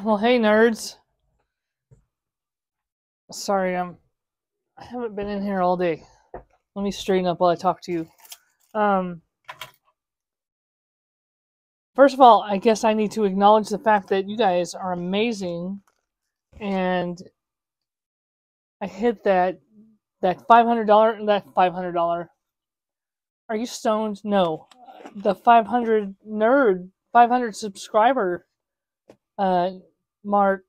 Well, hey nerds. Sorry, I haven't been in here all day. Let me straighten up while I talk to you. Um, First of all, I guess I need to acknowledge the fact that you guys are amazing, and I hit that $500. Are you stoned? No, the 500 subscriber uh mark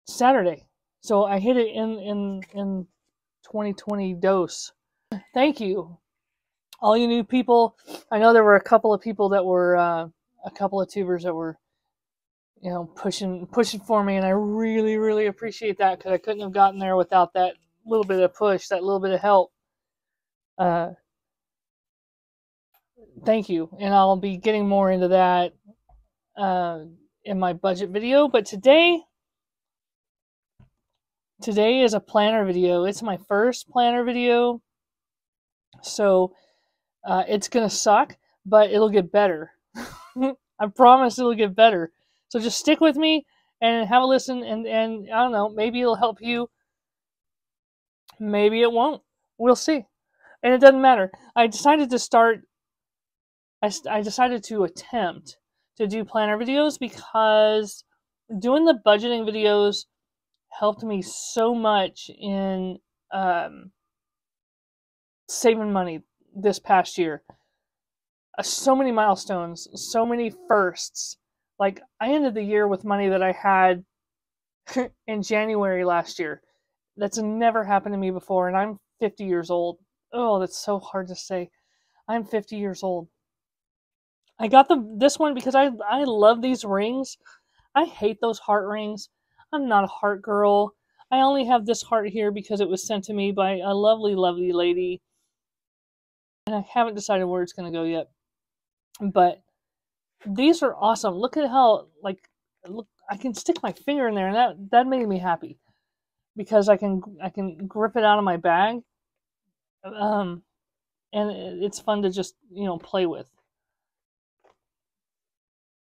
Saturday. So I hit it in 2020 dose. Thank you. All you new people. I know there were a couple of people that were a couple of tubers that were pushing for me, and I really appreciate that because I couldn't have gotten there without that little bit of push, that little bit of help. Uh, Thank you, and I'll be getting more into that in my budget video. But today is a planner video. It's my first planner video, so it's gonna suck, but it'll get better. I promise it'll get better. So just stick with me and have a listen, and I don't know, maybe it'll help you. Maybe it won't. We'll see. And it doesn't matter. I decided to attempt to do planner videos because doing the budgeting videos helped me so much in saving money this past year. So many milestones, so many firsts. Like, I ended the year with money that I had in January last year. That's never happened to me before, and I'm 50 years old. Oh, that's so hard to say. I'm 50 years old. I got this one because I love these rings. I hate those heart rings. I'm not a heart girl. I only have this heart here because it was sent to me by a lovely lady. And I haven't decided where it's going to go yet. But these are awesome. Look at how, look, I can stick my finger in there, and that made me happy because I can grip it out of my bag, and it's fun to just play with.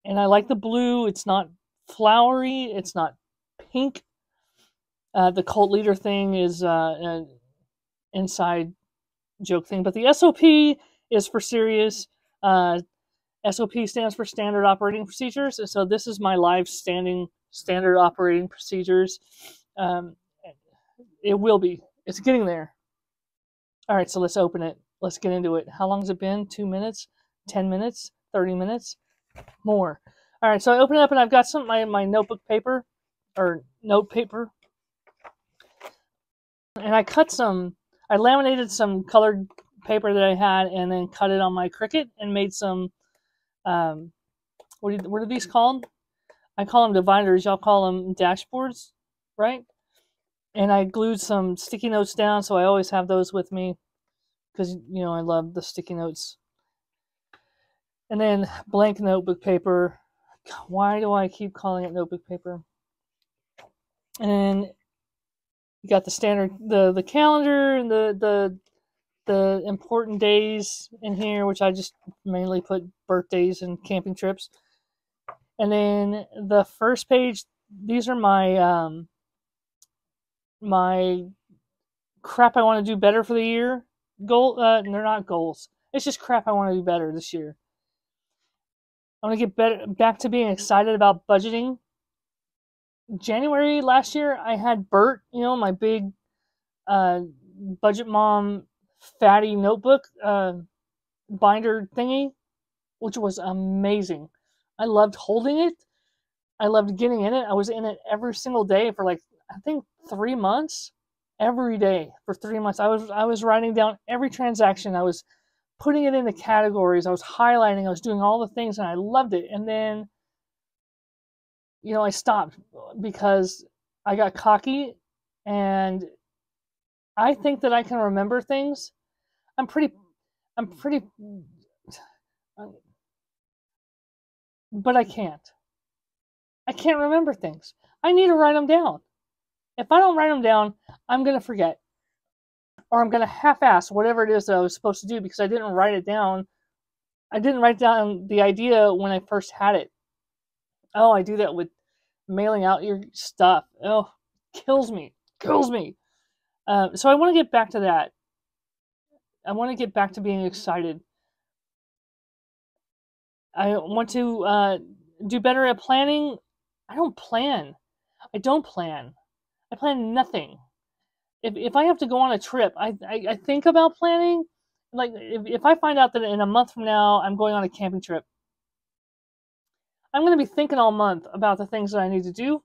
And I like the blue. It's not flowery. It's not pink. The cult leader thing is an inside joke thing, but the SOP is for serious. SOP stands for Standard Operating Procedures, and so this is my live Standard Operating Procedures. It will be. It's getting there. All right, so let's open it. Let's get into it. How long has it been? 2 minutes? 10 minutes? 30 minutes? More. All right, so I open it up, and I've got my notebook paper, or note paper, and I laminated some colored paper that I had, and then cut it on my Cricut, and made some, what are these called? I call them dividers. Y'all call them dashboards, right? And I glued some sticky notes down, so I always have those with me because I love the sticky notes. And then blank notebook paper. Why do I keep calling it notebook paper? And then you got the standard, the calendar, and the important days in here, which I just mainly put birthdays and camping trips. And then the first page, these are my my crap I want to do better for the year. They're not goals. It's just crap I want to do better this year. I want to get back to being excited about budgeting. January last year, I had Bert, my big Budget Mom fatty notebook binder thingy, which was amazing. I loved holding it. I loved getting in it. I was in it every single day for I think 3 months. Every day for 3 months. I was writing down every transaction. I was putting it into categories. I was highlighting. I was doing all the things, and I loved it. And then I stopped because I got cocky, and I think that I can remember things. I'm pretty, but I can't. I can't remember things. I need to write them down. If I don't write them down, I'm going to forget. Or I'm going to half-ass whatever it is that I was supposed to do because I didn't write it down. I didn't write down the idea when I first had it. Oh, I do that with mailing out your stuff. Oh, kills me. Kills me. So I want to get back to that. I want to get back to being excited. I want to do better at planning. I don't plan. I plan nothing. If I have to go on a trip, I think about planning. Like, if I find out that in a month from now I'm going on a camping trip, I'm going to be thinking all month about the things that I need to do,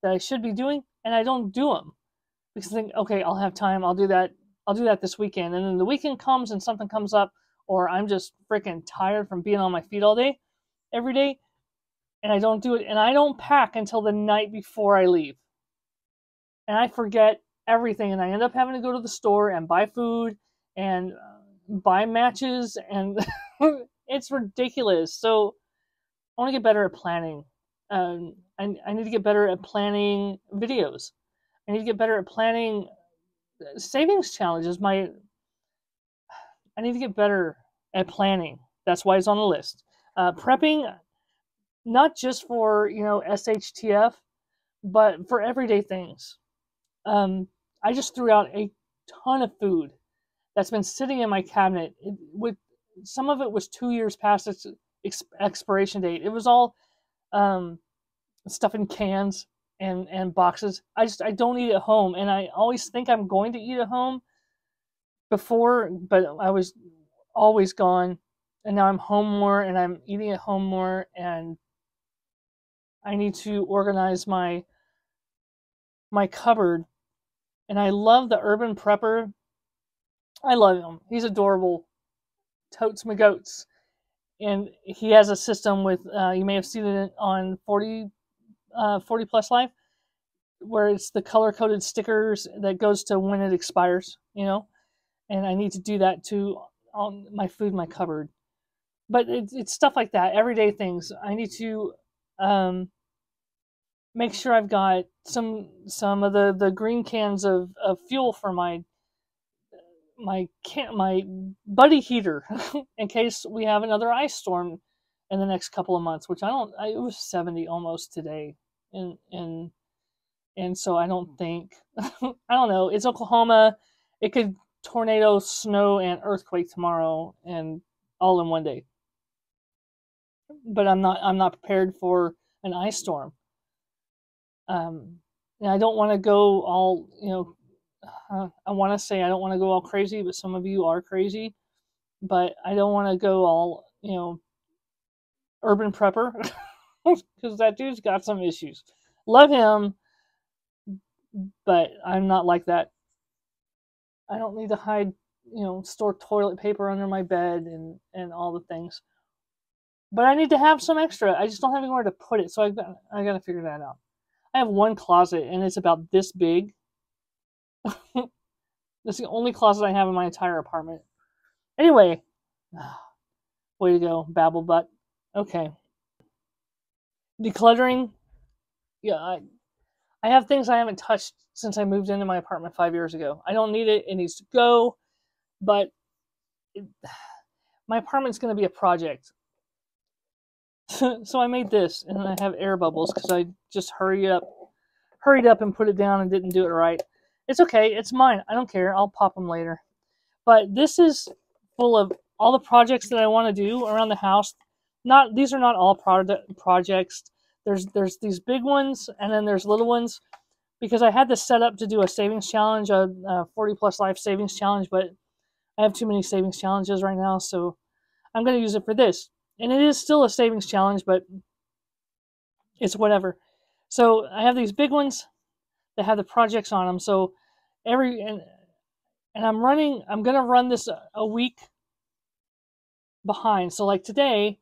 that I should be doing, and I don't do them. Because I think, okay, I'll have time, I'll do that this weekend. And then the weekend comes and something comes up, or I'm just freaking tired from being on my feet all day, every day, and I don't do it. And I don't pack until the night before I leave. And I forget everything, and I end up having to go to the store and buy food and buy matches, and it's ridiculous. So I want to get better at planning. I need to get better at planning videos. I need to get better at planning savings challenges. I need to get better at planning. That's why it's on the list. Prepping, not just for SHTF, but for everyday things. I just threw out a ton of food that's been sitting in my cabinet. Some of it was 2 years past its expiration date. It was all stuff in cans and boxes. I don't eat at home, and I always think I'm going to eat at home before, but I was always gone, and now I'm home more, and I'm eating at home more, and I need to organize my cupboard. And I love the Urban Prepper. I love him. He's adorable. Totes my goats. And he has a system with, you may have seen it on 40 Plus Life, where it's the color-coded stickers that goes to when it expires, And I need to do that too on my food in my cupboard. But it's stuff like that, everyday things. I need to make sure I've got some of the green cans of fuel for my buddy heater in case we have another ice storm in the next couple of months, which it was 70 almost today, and so I don't think I don't know, it's Oklahoma. It could tornado, snow, and earthquake tomorrow, and all in one day. But I'm not prepared for an ice storm. And I don't want to go all, I want to say I don't want to go all crazy, but some of you are crazy. But I don't want to go all, Urban Prepper, because that dude's got some issues. Love him, but I'm not like that. I don't need to hide, store toilet paper under my bed and all the things. But I need to have some extra. I just don't have anywhere to put it, so I got to figure that out. I have one closet, and it's about this big. That's the only closet I have in my entire apartment. Anyway, way to go, babble butt. Okay. Decluttering. Yeah, I have things I haven't touched since I moved into my apartment 5 years ago. I don't need it. It needs to go. But my apartment's going to be a project. So I made this, and I have air bubbles because I just hurried up and put it down and didn't do it right. It's okay. It's mine. I don't care. I'll pop them later. But this is full of all the projects that I want to do around the house. These are not all projects. There's these big ones, and then there's little ones, because I had this set up to do a savings challenge, a 40 Plus Life savings challenge, but I have too many savings challenges right now, so I'm going to use it for this. And it is still a savings challenge, but it's whatever. So I have these big ones that have the projects on them. So and I'm going to run this a week behind. So like today,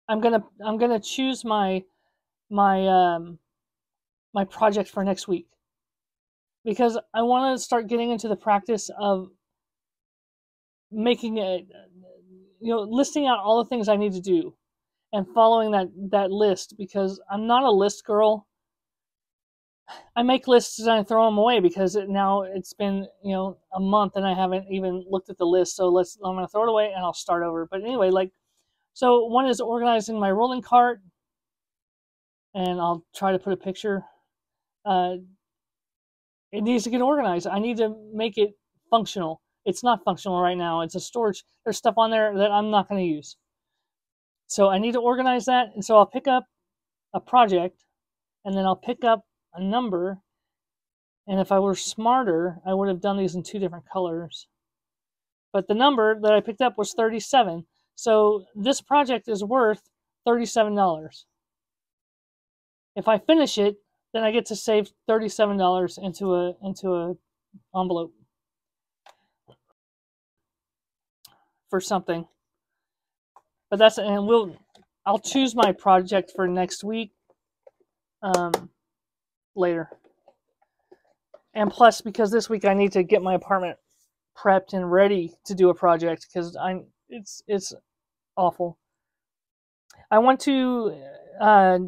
I'm going to choose my project for next week, because I want to start getting into the practice of making it, listing out all the things I need to do and following that list, because I'm not a list girl. I make lists and I throw them away because now it's been, a month and I haven't even looked at the list. So I'm going to throw it away and I'll start over. But anyway, so one is organizing my rolling cart, and I'll try to put a picture. It needs to get organized. I need to make it functional. It's not functional right now. It's a storage. There's stuff on there that I'm not going to use. So I need to organize that. And so I'll pick up a project, and then I'll pick up a number. And if I were smarter, I would have done these in 2 different colors. But the number that I picked up was 37. So this project is worth $37. If I finish it, then I get to save $37 into a envelope for something. But that's, and I'll choose my project for next week later. And plus, because this week I need to get my apartment prepped and ready to do a project, because it's awful. I want to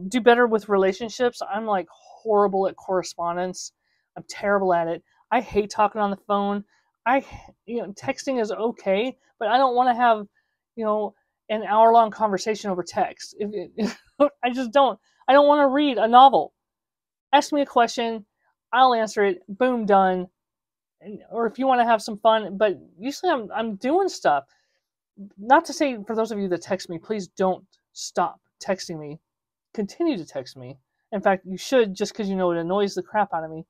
do better with relationships. I'm like horrible at correspondence. I'm terrible at it. I hate talking on the phone. Texting is okay, but I don't want to have, an hour-long conversation over text. I just don't. I don't want to read a novel. Ask me a question, I'll answer it. Boom, done. Or if you want to have some fun, but usually I'm doing stuff. Not to say, for those of you that text me, please don't stop texting me. Continue to text me. In fact, you should, just because it annoys the crap out of me.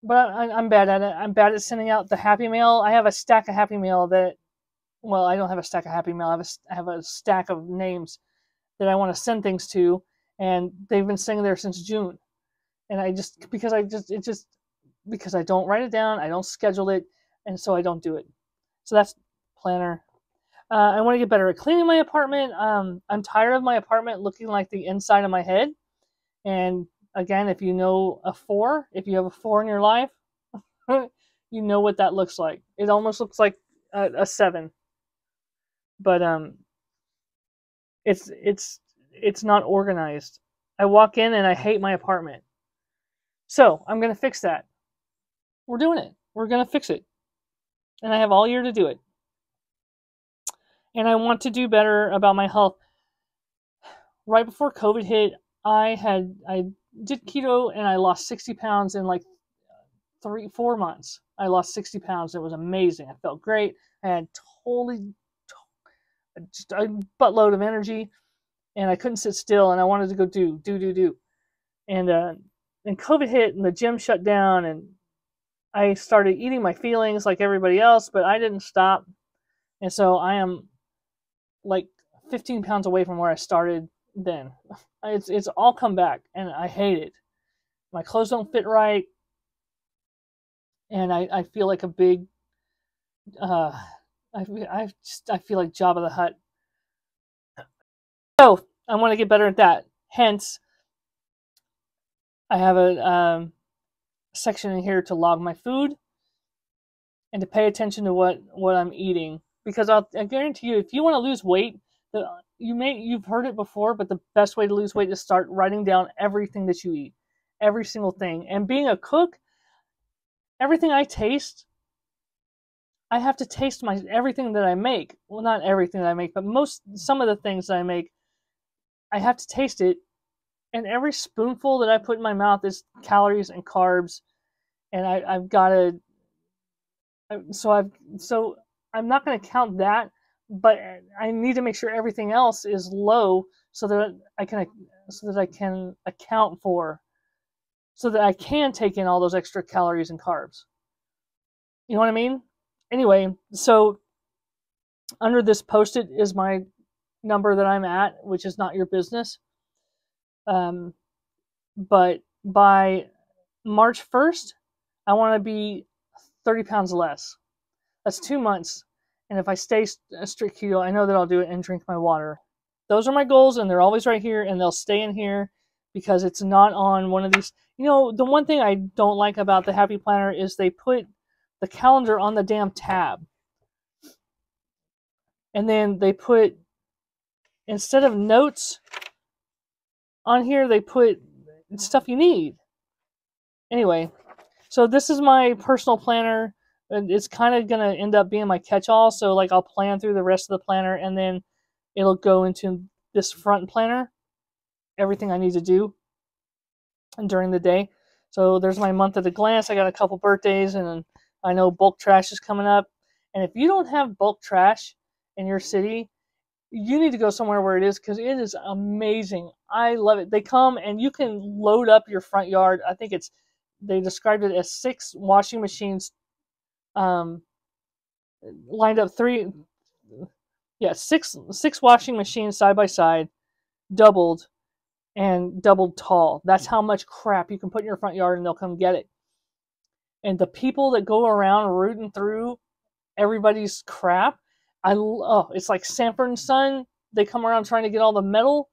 But I'm bad at it. I'm bad at sending out the Happy Mail. I have a stack of Happy Mail that, well, I don't have a stack of Happy Mail. I have a stack of names that I want to send things to, and they've been sitting there since June. And because I don't write it down, I don't schedule it, and so I don't do it. So that's planner. I want to get better at cleaning my apartment. I'm tired of my apartment looking like the inside of my head. And again, if you know if you have a 4 in your life, you know what that looks like. It almost looks like a 7. But it's not organized. I walk in and I hate my apartment. So I'm going to fix that. We're doing it. We're going to fix it. And I have all year to do it. And I want to do better about my health. Right before COVID hit, I did keto and I lost 60 pounds in like 3-4 months. I lost 60 pounds. It was amazing. I felt great. I had just a buttload of energy, and I couldn't sit still, and I wanted to go do. And COVID hit, and the gym shut down, and I started eating my feelings like everybody else, but I didn't stop. And so I am like 15 pounds away from where I started then. It's all come back, and I hate it. My clothes don't fit right, and I feel like a big I feel like Jabba the Hutt. So I want to get better at that. Hence, I have a section in here to log my food and to pay attention to what I'm eating. Because I guarantee you, if you want to lose weight, you've heard it before, but the best way to lose weight is start writing down everything that you eat, every single thing. And being a cook, everything I taste, I have to taste everything that I make. Well, not everything that I make, but some of the things that I make, I have to taste it. And every spoonful that I put in my mouth is calories and carbs. And I've got to, so I'm not going to count that, but I need to make sure everything else is low so that I can account for, so that I can take in all those extra calories and carbs. You know what I mean? Anyway, so under this Post-it is my number that I'm at, which is not your business. But by March 1st, I want to be 30 pounds less. That's 2 months. And if I stay strict keto, I know that I'll do it and drink my water. Those are my goals, and they're always right here, and they'll stay in here because it's not on one of these. The one thing I don't like about the Happy Planner is they put the calendar on the damn tab. And then they put, instead of notes on here, they put stuff you need. Anyway, so this is my personal planner. And it's kind of going to end up being my catch-all. So like I'll plan through the rest of the planner, and then it'll go into this front planner. everything I need to do during the day. So there's my month at a glance. I got a couple birthdays, and I know bulk trash is coming up. And if you don't have bulk trash in your city, you need to go somewhere where it is, because it is amazing. I love it. They come and you can load up your front yard. I think they described it as 6 washing machines lined up, six washing machines side by side, doubled tall. That's how much crap you can put in your front yard, and they'll come get it. And the people that go around rooting through everybody's crap, it's like Sanford and Son. They come around trying to get all the metal.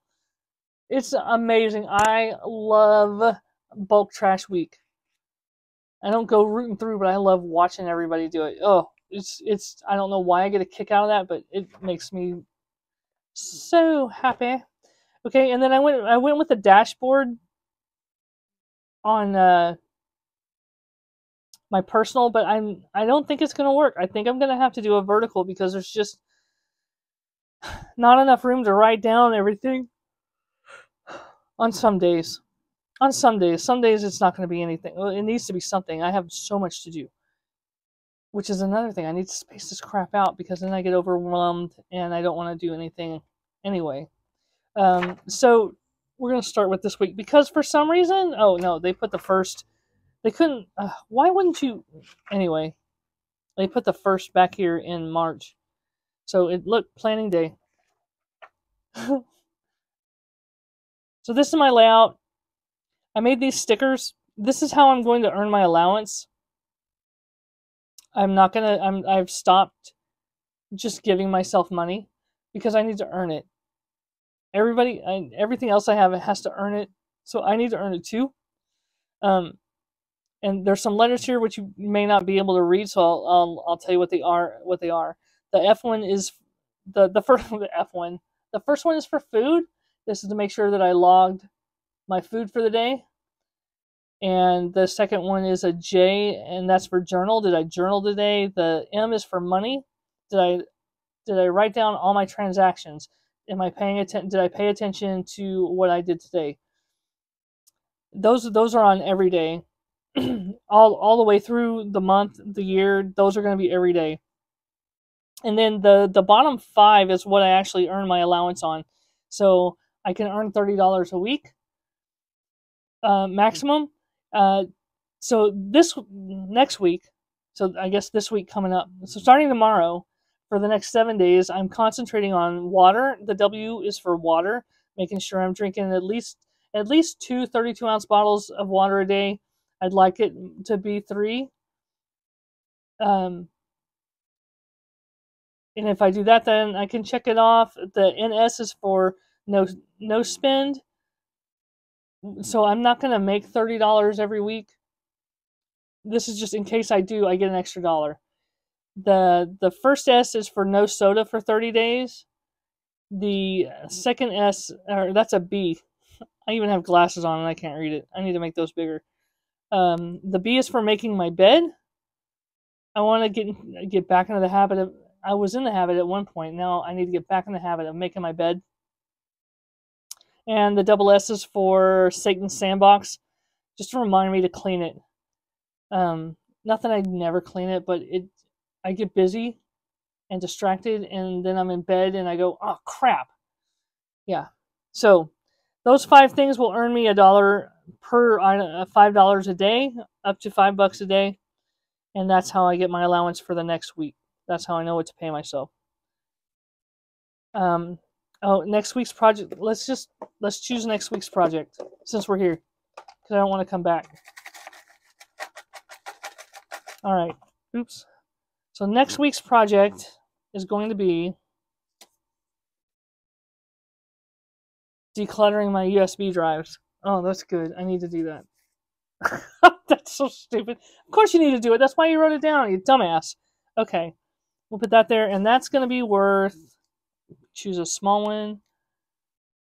It's amazing. I love bulk trash week. I don't go rooting through, but I love watching everybody do it. Oh, it's I don't know why I get a kick out of that, but it makes me so happy. Okay, and then I went with the dashboard on my personal, but I don't think it's gonna work. I think I'm gonna have to do a vertical, because there's just not enough room to write down everything on some days. Some days it's not going to be anything. Well, it needs to be something. I have so much to do, which is another thing. I need to space this crap out, because then I get overwhelmed and I don't want to do anything anyway. So we're going to start with this week, because for some reason, oh no, they put the first. They couldn't. Why wouldn't you? Anyway, they put the first back here in March. So look, planning day. So this is my layout. I made these stickers. This is how I'm going to earn my allowance. I've stopped just giving myself money, because I need to earn it. Everything else I have, it has to earn it. So I need to earn it too. And there's some letters here which you may not be able to read, so I'll tell you what they are. The F one is the first the F1. The first one is for food. This is to make sure that I logged my food for the day. And the second one is a J, and that's for journal. Did I journal today? The M is for money. Did I write down all my transactions? Am I paying attention? Did I pay attention to what I did today? Those are on every day. all the way through the month, the year, those are going to be every day. And then the bottom 5 is what I actually earn my allowance on. So I can earn $30 a week maximum. So this next week, so I guess this week coming up, so starting tomorrow, for the next 7 days, I'm concentrating on water. The W is for water, making sure I'm drinking at least 2 32-ounce bottles of water a day. I'd like it to be 3. And if I do that, then I can check it off. The NS is for no spend. So I'm not going to make $30 every week. This is just in case I do, I get an extra $1. The first S is for no soda for 30 days. The second S, or that's a B. I even have glasses on and I can't read it. I need to make those bigger. The B is for making my bed. I want to get back into the habit of. I was in the habit at one point. Now I need to get back in the habit of making my bed. And the double S is for Satan's Sandbox, just to remind me to clean it. Not that I never clean it, but I get busy and distracted, and then I'm in bed and I go, oh crap. Yeah. So those 5 things will earn me $1 per $5 a day, up to $5 a day, and that's how I get my allowance for the next week. That's how I know what to pay myself. Next week's project. Let's choose next week's project since we're here, because I don't want to come back. All right. Oops. So next week's project is going to be decluttering my USB drives. Oh, that's good. I need to do that. That's so stupid. Of course you need to do it. That's why you wrote it down, you dumbass. Okay. We'll put that there, and that's going to be worth, choose a small one.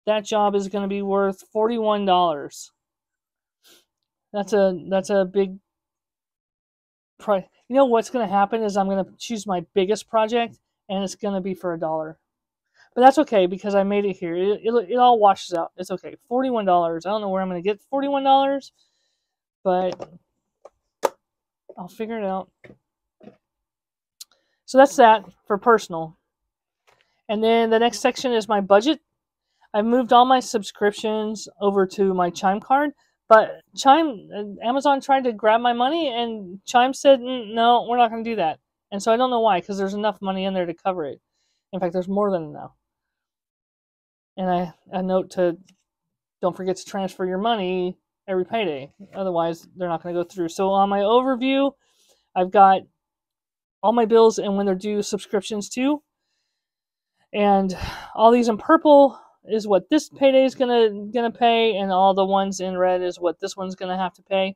That job is going to be worth $41. That's a big price. You know what's going to happen is I'm going to choose my biggest project, and it's going to be for $1. But that's okay because I made it here. It all washes out. It's okay. $41. I don't know where I'm going to get $41, but I'll figure it out. So that's that for personal. And then the next section is my budget. I've moved all my subscriptions over to my Chime card, but Amazon tried to grab my money, and Chime said, no, we're not going to do that. And so I don't know why, because there's enough money in there to cover it. In fact, there's more than enough. And a note to don't forget to transfer your money every payday. Otherwise, they're not going to go through. So on my overview, I've got all my bills and when they're due subscriptions too. And all these in purple is what this payday is gonna pay, and all the ones in red is what this one's gonna have to pay.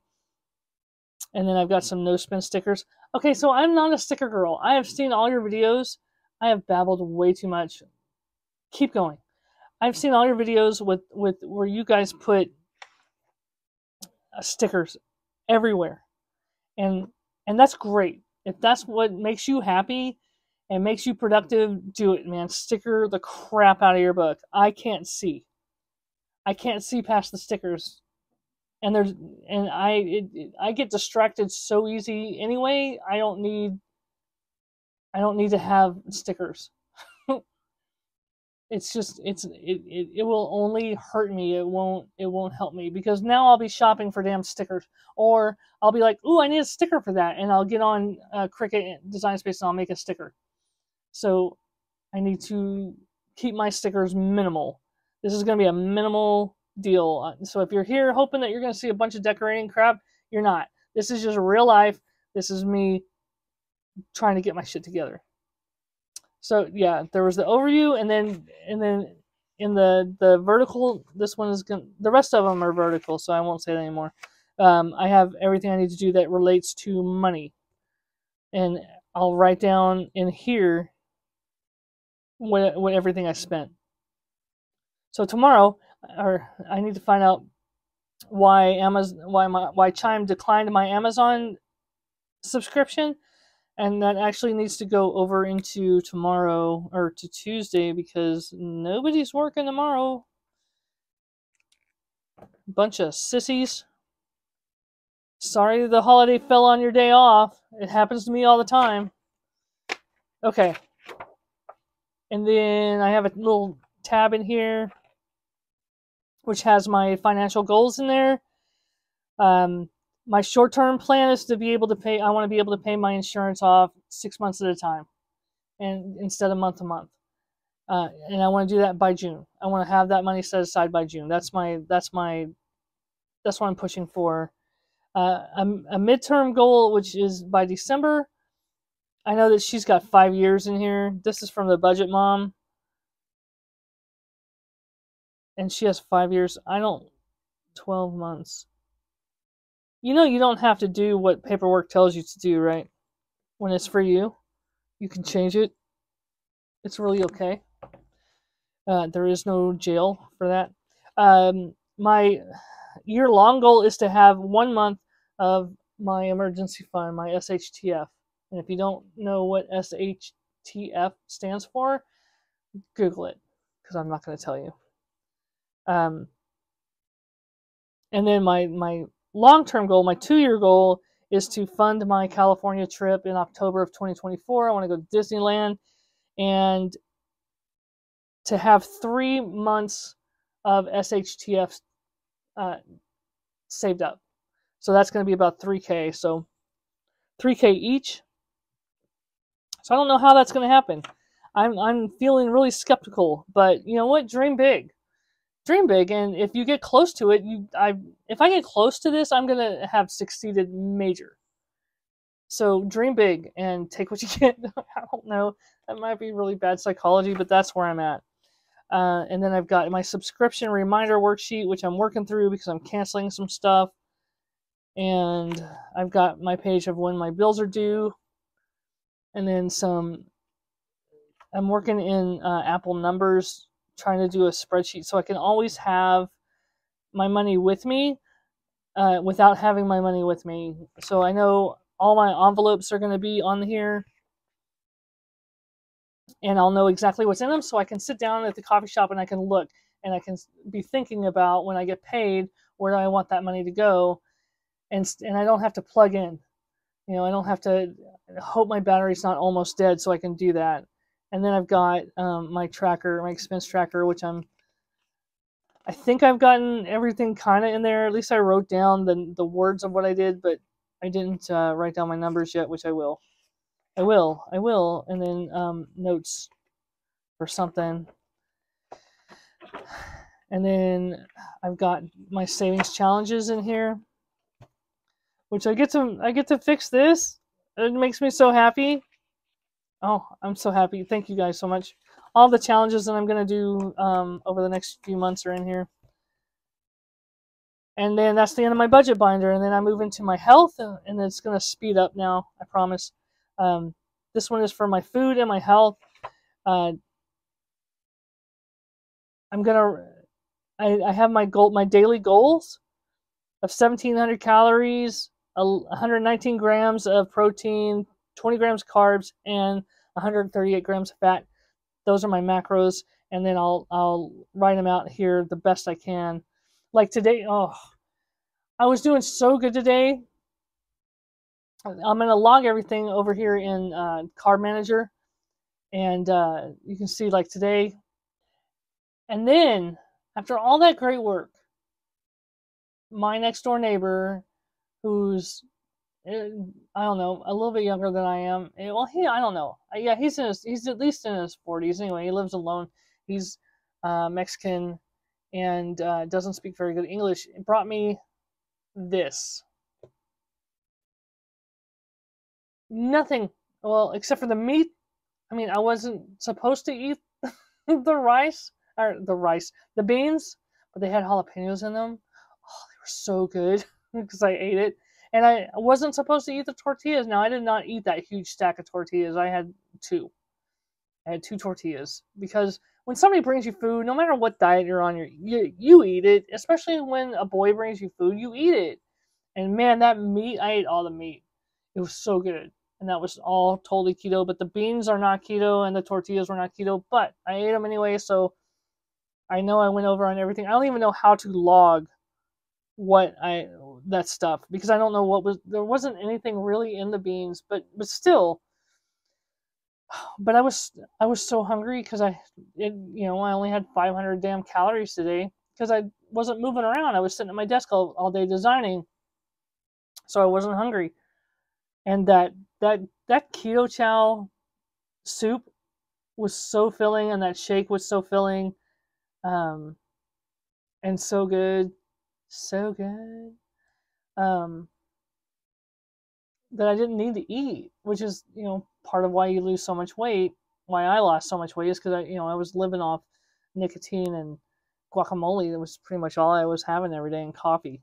And then I've got some no spin stickers. Okay, so I'm not a sticker girl. I have seen all your videos. I have babbled way too much. Keep going. I've seen all your videos with where you guys put stickers everywhere, and that's great. If that's what makes you happy and makes you productive, do it, man. Sticker the crap out of your book. I can't see past the stickers, and I get distracted so easy anyway. I don't need to have stickers. It's just it will only hurt me. It won't help me, because now I'll be shopping for damn stickers, or I'll be like, ooh, I need a sticker for that, and I'll get on Cricut Design Space and I'll make a sticker. So I need to keep my stickers minimal. This is going to be a minimal deal. So if you're here hoping that you're going to see a bunch of decorating crap, you're not. This is just real life. This is me trying to get my shit together. So yeah, there was the overview, and then in the vertical, this one is going. The rest of them are vertical, so I won't say that anymore. I have everything I need to do that relates to money, and I'll write down in here what everything I spent. So tomorrow, I need to find out why Chime declined my Amazon subscription. And that actually needs to go over into tomorrow, or to Tuesday, because nobody's working tomorrow. Bunch of sissies. Sorry the holiday fell on your day off. It happens to me all the time. Okay. And then I have a little tab in here, which has my financial goals in there. My short-term plan is to be able to pay. I want to be able to pay my insurance off 6 months at a time, and instead of month to month. And I want to do that by June. I want to have that money set aside by June. That's what I'm pushing for. A midterm goal, which is by December. I know that she's got 5 years in here. This is from the Budget Mom, and she has 5 years. 12 months. You know, you don't have to do what paperwork tells you to do, right? When it's for you, you can change it. It's really okay. There is no jail for that. My year-long goal is to have 1 month of my emergency fund, my SHTF. And if you don't know what SHTF stands for, Google it, because I'm not going to tell you. And then my long-term goal, my 2-year goal, is to fund my California trip in October of 2024. I want to go to Disneyland, and to have 3 months of SHTF saved up. So that's going to be about $3,000. So $3,000 each. So I don't know how that's going to happen. I'm feeling really skeptical, but you know what? Dream big. Dream big, and if you get close to it, if I get close to this, I'm gonna have succeeded major. So dream big and take what you get. I don't know, that might be really bad psychology, but that's where I'm at. And then I've got my subscription reminder worksheet, which I'm working through because I'm canceling some stuff. And I've got my page of when my bills are due, and then I'm working in Apple Numbers, trying to do a spreadsheet so I can always have my money with me without having my money with me. So I know all my envelopes are going to be on here. and I'll know exactly what's in them, so I can sit down at the coffee shop and I can look, and I can be thinking about when I get paid, where do I want that money to go, and I don't have to plug in. You know, I don't have to hope my battery's not almost dead so I can do that. And then I've got my tracker, my expense tracker, which I think I've gotten everything kind of in there. At least I wrote down the words of what I did, but I didn't write down my numbers yet, which I will. I will. And then notes or something. And then I've got my savings challenges in here, which I get to fix this. It makes me so happy. Oh, I'm so happy. Thank you guys so much. All the challenges that I'm going to do over the next few months are in here. And then that's the end of my budget binder. And then I move into my health, and it's going to speed up now, I promise. This one is for my food and my health. I have my daily goals of 1,700 calories, 119 grams of protein, 20 grams of carbs, and 138 grams of fat. Those are my macros, and then I'll write them out here the best I can. Like today, I was doing so good today. I'm going to log everything over here in Carb Manager, and you can see like today. And then, after all that great work, my next door neighbor, who's, I don't know, a little bit younger than I am. Well, I don't know. Yeah, he's at least in his 40s. Anyway, he lives alone. He's Mexican and doesn't speak very good English. It brought me this. Nothing. Well, except for the meat. I mean, I wasn't supposed to eat the beans, but they had jalapenos in them. Oh, they were so good because I ate it. And I wasn't supposed to eat the tortillas. Now, I did not eat that huge stack of tortillas. I had two. I had 2 tortillas. Because when somebody brings you food, no matter what diet you're on, you eat it. Especially when a boy brings you food, you eat it. And man, that meat, I ate all the meat. It was so good. And that was all totally keto. But the beans are not keto and the tortillas were not keto. But I ate them anyway, so I know I went over on everything. I don't even know how to log that stuff, because I don't know there wasn't anything really in the beans, but still. But I was so hungry because I only had 500 damn calories today because I wasn't moving around. I was sitting at my desk all day designing, so I wasn't hungry. And that keto chow soup was so filling, and that shake was so filling, and so good. So good, that I didn't need to eat, which is, part of why you lose so much weight. Why I lost so much weight is because I was living off nicotine and guacamole. That was pretty much all I was having every day, and coffee.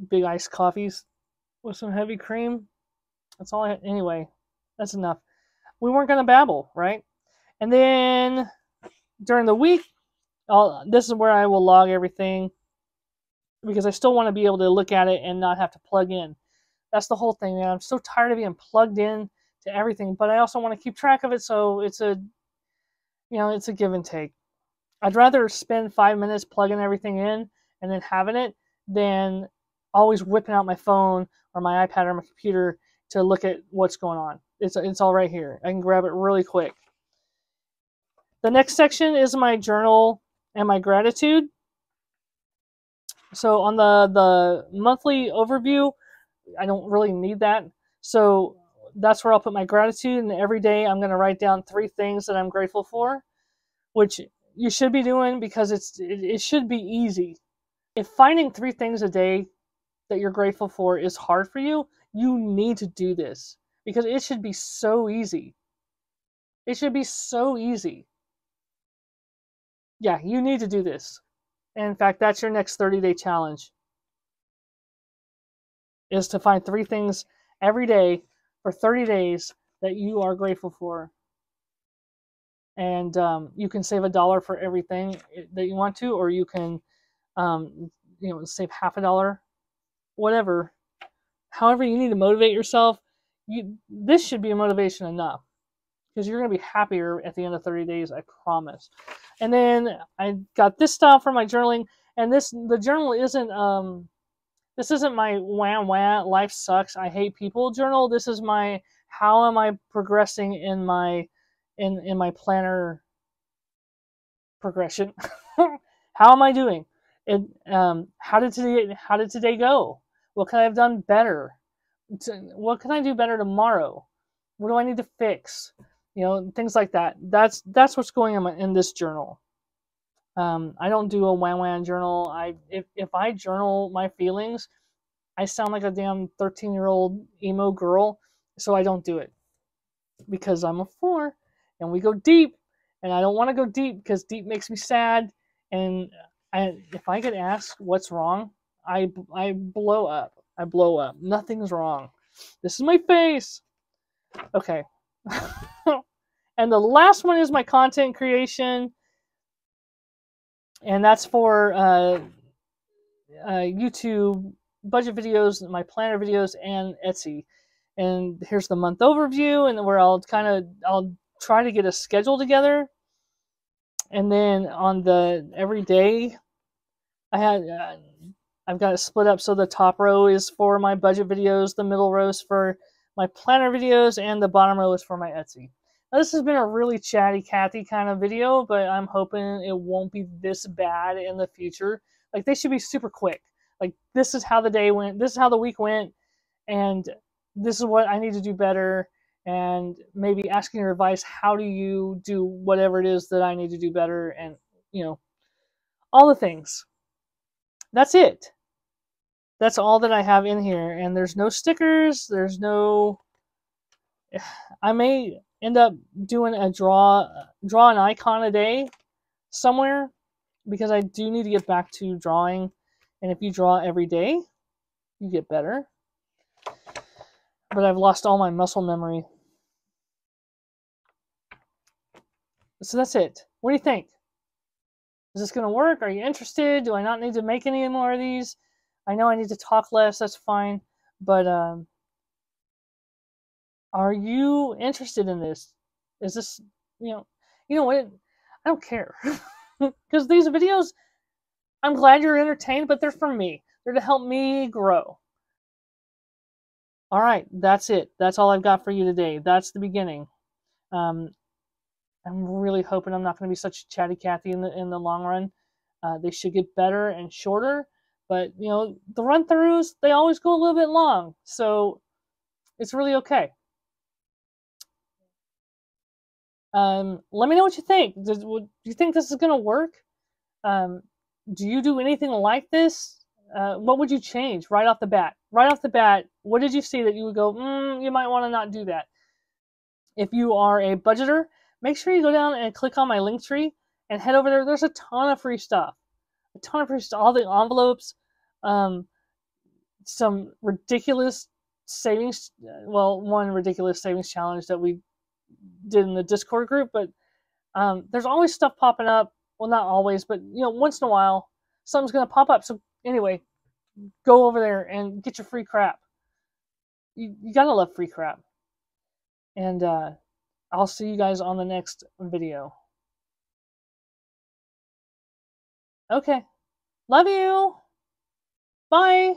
Big iced coffees with some heavy cream. That's all I had. Anyway, that's enough. We weren't going to babble, right? And then during the week, this is where I will log everything, because I still want to be able to look at it and not have to plug in. That's the whole thing, man. I'm so tired of being plugged in to everything, but I also want to keep track of it, so it's a give and take. I'd rather spend 5 minutes plugging everything in and then having it than always whipping out my phone or my iPad or my computer to look at what's going on. It's all right here. I can grab it really quick. The next section is my journal and my gratitude. So on the monthly overview, I don't really need that. So that's where I'll put my gratitude, and every day I'm going to write down 3 things that I'm grateful for, which you should be doing because it should be easy. If finding 3 things a day that you're grateful for is hard for you, you need to do this because it should be so easy. It should be so easy. Yeah, you need to do this. And in fact, that's your next 30-day challenge, is to find 3 things every day for 30 days that you are grateful for. And you can save $1 for everything that you want to, or you can save half $1, whatever. However you need to motivate yourself, this should be a motivation enough. because you're going to be happier at the end of 30 days, I promise. And then I got this style for my journaling, and the journal isn't this isn't my wah wah life sucks, I hate people journal. This is my how am I progressing in my planner progression. How am I doing? How did today go? What could I have done better? What can I do better tomorrow? What do I need to fix? Things like that. That's what's going on in this journal. I don't do a wah journal. If I journal my feelings, I sound like a damn 13-year-old emo girl, so I don't do it. Because I'm a 4, and we go deep, and I don't want to go deep because deep makes me sad, and if I get asked what's wrong, I blow up. I blow up. Nothing's wrong. This is my face. Okay. And the last one is my content creation, and that's for YouTube budget videos, my planner videos, and Etsy. And here's the month overview, and where I'll try to get a schedule together. And then on the every day, I've got it split up so the top row is for my budget videos, the middle row is for my planner videos, and the bottom row is for my Etsy. Now, this has been a really chatty Cathy kind of video, but I'm hoping it won't be this bad in the future. Like, they should be super quick. Like, this is how the day went, this is how the week went, and this is what I need to do better, and maybe asking your advice, how do you do whatever it is that I need to do better, and, all the things. That's it. That's all that I have in here, and there's no stickers, there's no... I may end up doing a draw an icon a day somewhere, because I do need to get back to drawing, and if you draw every day, you get better. But I've lost all my muscle memory. So that's it. What do you think? Is this going to work? Are you interested? Do I not need to make any more of these? I know I need to talk less, that's fine, but are you interested in this? Is this, you know what? I don't care. Because these videos, I'm glad you're entertained, but they're for me. They're to help me grow. All right, that's it. That's all I've got for you today. That's the beginning. I'm really hoping I'm not going to be such a chatty Cathy in the long run. They should get better and shorter, but the run-throughs, they always go a little bit long, so it's really okay. Let me know what you think. Do you think this is going to work? Do you do anything like this? What would you change right off the bat? Right off the bat, what did you see that you would go, you might want to not do that? If you are a budgeter, make sure you go down and click on my link tree and head over there. There's a ton of free stuff. All the envelopes, some ridiculous savings, one ridiculous savings challenge that we did in the Discord group, but there's always stuff popping up. Well, not always, but once in a while, something's going to pop up. So anyway, go over there and get your free crap. You gotta love free crap. And I'll see you guys on the next video. Okay. Love you. Bye.